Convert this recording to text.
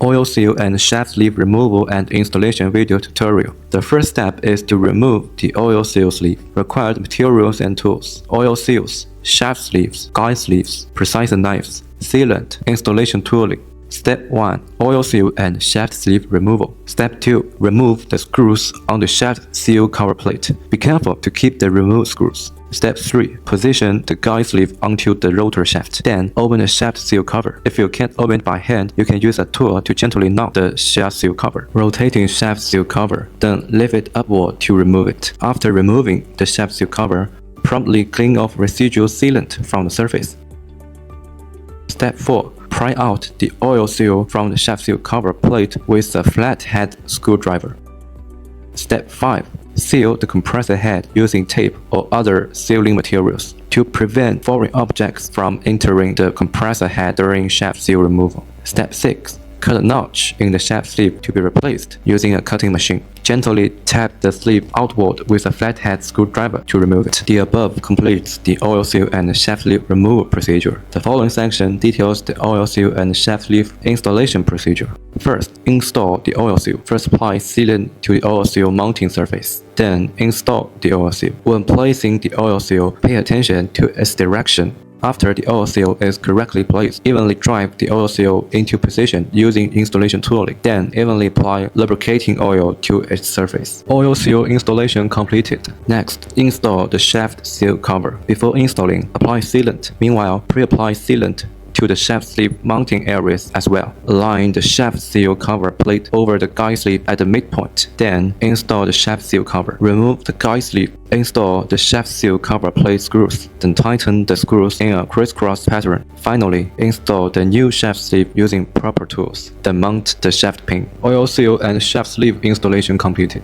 Oil seal and shaft sleeve removal and installation video tutorial. The first step is to remove the oil seal sleeve. Required materials and tools: oil seals, shaft sleeves, guide sleeves, precise knives, sealant, installation tooling. Step 1. Oil seal and shaft sleeve removal. Step 2. Remove the screws on the shaft seal cover plate. Be careful to keep the removed screws. Step 3. Position the guide sleeve onto the rotor shaft. Then open the shaft seal cover. If you can't open it by hand, you can use a tool to gently knock the shaft seal cover. Rotating shaft seal cover. Then lift it upward to remove it. After removing the shaft seal cover, promptly clean off residual sealant from the surface. Step 4. Pry out the oil seal from the shaft seal cover plate with a flathead screwdriver. Step 5. Seal the compressor head using tape or other sealing materials to prevent foreign objects from entering the compressor head during shaft seal removal. Step 6. Cut a notch in the shaft sleeve to be replaced using a cutting machine. Gently tap the sleeve outward with a flathead screwdriver to remove it. The above completes the oil seal and shaft sleeve removal procedure. The following section details the oil seal and shaft sleeve installation procedure. First, install the oil seal. First, apply sealant to the oil seal mounting surface. Then, install the oil seal. When placing the oil seal, pay attention to its direction. After the oil seal is correctly placed, evenly drive the oil seal into position using installation tooling. Then evenly apply lubricating oil to its surface. Oil seal installation completed. Next, install the shaft seal cover. Before installing, apply sealant. Meanwhile, pre-apply sealant to the shaft sleeve mounting areas as well. Align the shaft seal cover plate over the guide sleeve at the midpoint. Then install the shaft seal cover. Remove the guide sleeve. Install the shaft seal cover plate screws. Then tighten the screws in a crisscross pattern. Finally, install the new shaft sleeve using proper tools. Then mount the shaft pin. Oil seal and shaft sleeve installation completed.